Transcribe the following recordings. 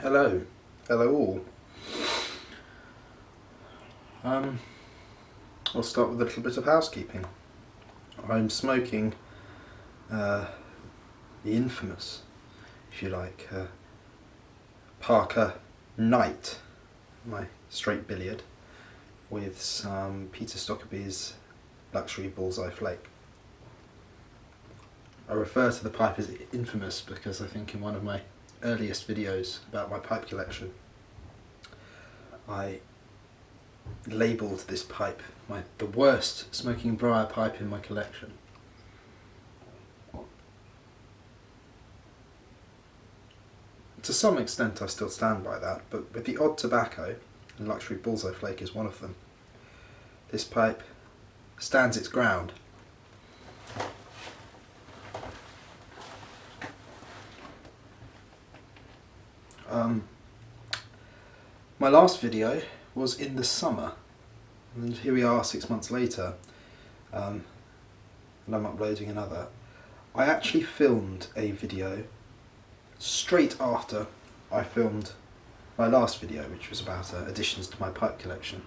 Hello all. I'll start with a little bit of housekeeping. I'm smoking the infamous, if you like, Parker Night, my straight billiard, with some Peter Stockaby's luxury bullseye flake. I refer to the pipe as infamous because I think in one of my earliest videos about my pipe collection I labelled this pipe the worst smoking briar pipe in my collection. To some extent I still stand by that, but with the odd tobacco, and luxury bullseye flake is one of them, this pipe stands its ground. My last video was in the summer, and here we are 6 months later, and I'm uploading another. I actually filmed a video straight after I filmed my last video, which was about additions to my pipe collection.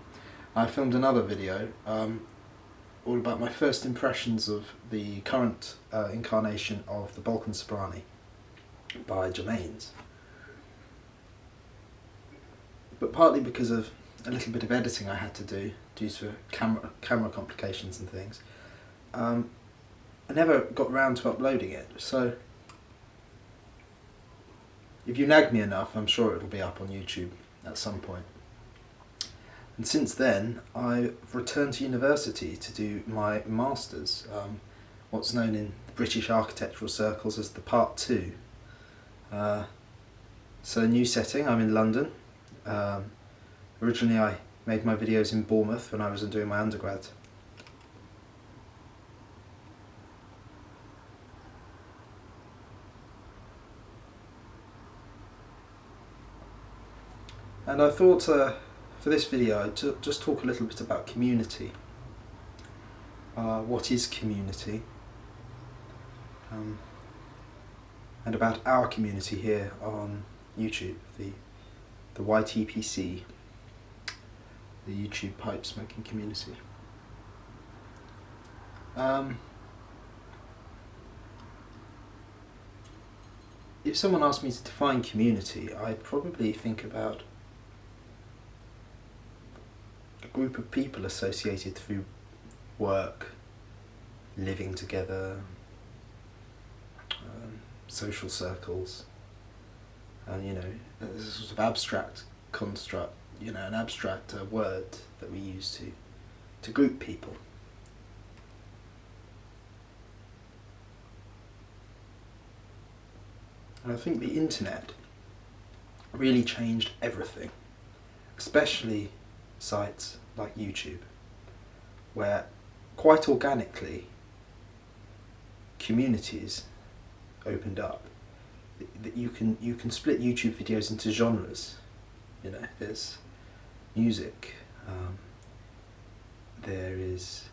I filmed another video all about my first impressions of the current incarnation of the Balkan Soprani by Germain's. But partly because of a little bit of editing I had to do due to camera complications and things, I never got round to uploading it. So if you nag me enough, I'm sure it'll be up on YouTube at some point. And since then, I've returned to university to do my masters, what's known in British architectural circles as the Part 2. So a new setting, I'm in London. Originally I made my videos in Bournemouth when I was doing my undergrad. And I thought for this video I'd just talk a little bit about community. What is community? And about our community here on YouTube, the YTPC, the YouTube pipe smoking community. If someone asked me to define community, I'd probably think about a group of people associated through work, living together, social circles, and a sort of abstract construct, an abstract word that we use to group people. And I think the internet really changed everything, especially sites like YouTube, where quite organically communities opened up. That you can split YouTube videos into genres. There's music, there is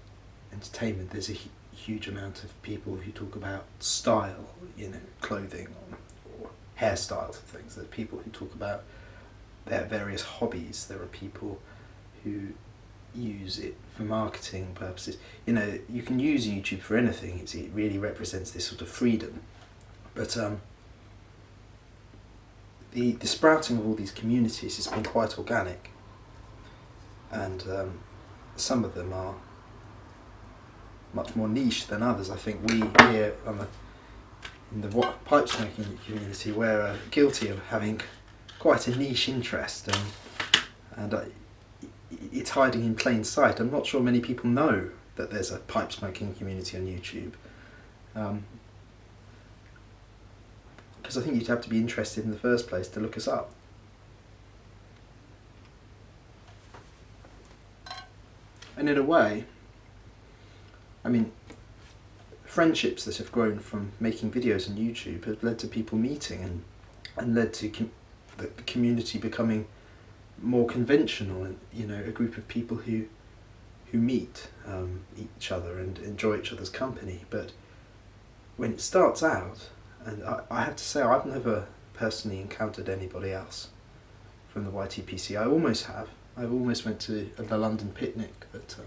entertainment, there's a huge amount of people who talk about style, clothing or hairstyles and things. There are people who talk about their various hobbies. There are people who use it for marketing purposes. You can use YouTube for anything. It really represents this sort of freedom. But the sprouting of all these communities has been quite organic, and some of them are much more niche than others. I think we here in the pipe smoking community, we're guilty of having quite a niche interest, and it's hiding in plain sight. I'm not sure many people know that there's a pipe smoking community on YouTube. Because I think you'd have to be interested in the first place to look us up. And in a way, friendships that have grown from making videos on YouTube have led to people meeting and led to the community becoming more conventional, and a group of people who meet each other and enjoy each other's company. But when it starts out, and I have to say I've never personally encountered anybody else from the YTPC. I almost have. I almost went to the London picnic that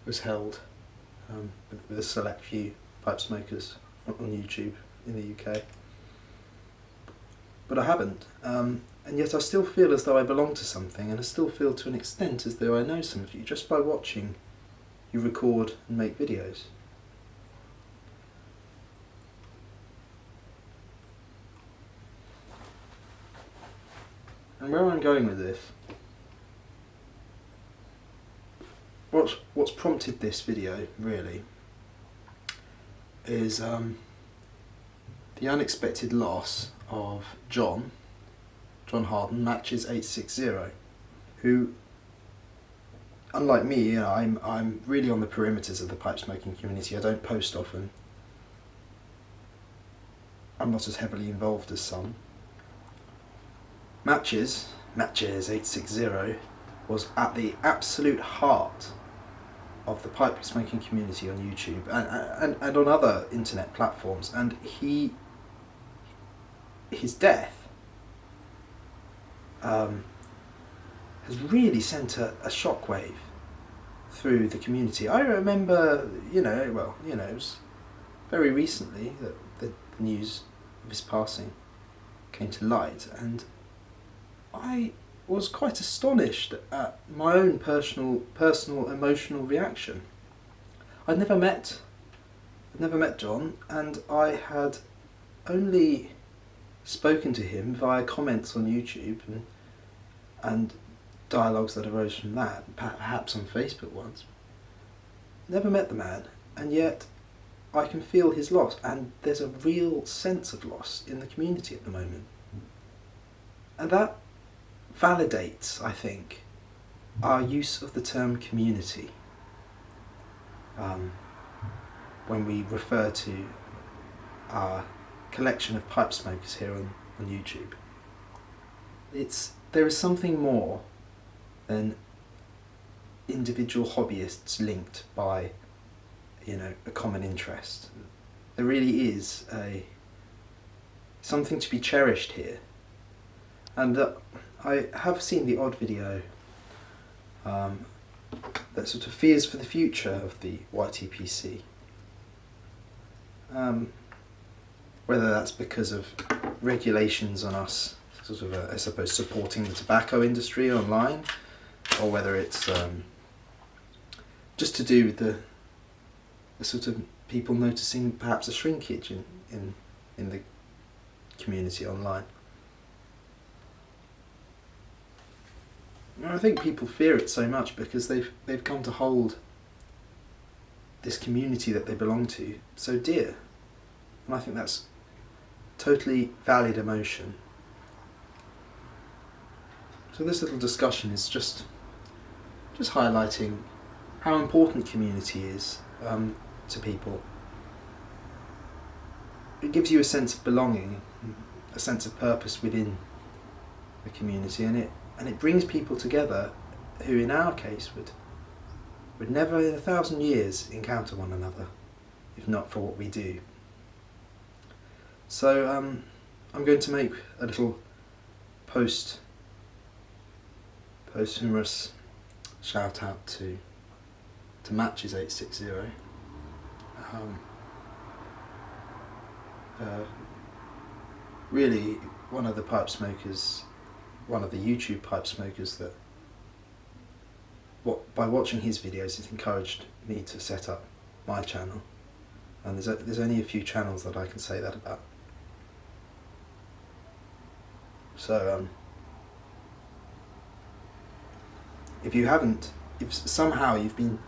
was held with a select few pipe smokers on YouTube in the UK. But I haven't, and yet I still feel as though I belong to something, and I still feel to an extent as though I know some of you just by watching you record and make videos. And where I'm going with this, what's prompted this video really is the unexpected loss of John Harden, Matches860, who, unlike me, you know, I'm really on the perimeters of the pipe smoking community. I don't post often. I'm not as heavily involved as some. Matches860 was at the absolute heart of the pipe smoking community on YouTube and on other internet platforms, and his death has really sent a shockwave through the community. I remember, it was very recently that the news of his passing came to light, and I was quite astonished at my own personal emotional reaction. I'd never met John, and I had only spoken to him via comments on YouTube and dialogues that arose from that, perhaps on Facebook once. Never met the man, and yet I can feel his loss, and there's a real sense of loss in the community at the moment. And that validates, I think, our use of the term community when we refer to our collection of pipe smokers here on YouTube. There is something more than individual hobbyists linked by a common interest. There really is something to be cherished here, and I have seen the odd video that sort of fears for the future of the YTPC. Whether that's because of regulations on us, sort of, I suppose, supporting the tobacco industry online, or whether it's just to do with the sort of people noticing perhaps a shrinkage in the community online. I think people fear it so much because they've come to hold this community that they belong to so dear, and I think that's totally valid emotion. So this little discussion is just highlighting how important community is to people. It gives you a sense of belonging, a sense of purpose within the community, and it brings people together who, in our case, would never in 1,000 years encounter one another if not for what we do. So I'm going to make a little posthumous shout out to Matches860. Really one of the YouTube pipe smokers that, by watching his videos, it encouraged me to set up my channel, and there's only a few channels that I can say that about. So if somehow you've been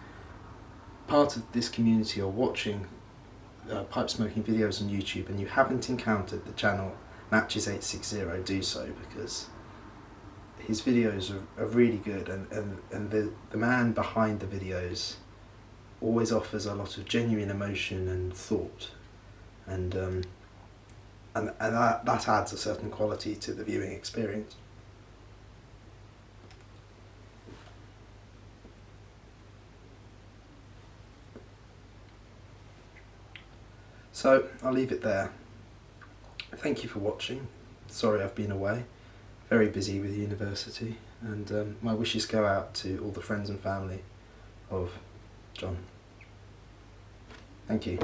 part of this community or watching pipe smoking videos on YouTube and you haven't encountered the channel Matches860, do so, because his videos are really good, and the man behind the videos always offers a lot of genuine emotion and thought, and that adds a certain quality to the viewing experience. So I'll leave it there. thank you for watching. Sorry I've been away, very busy with university, and my wishes go out to all the friends and family of John. Thank you.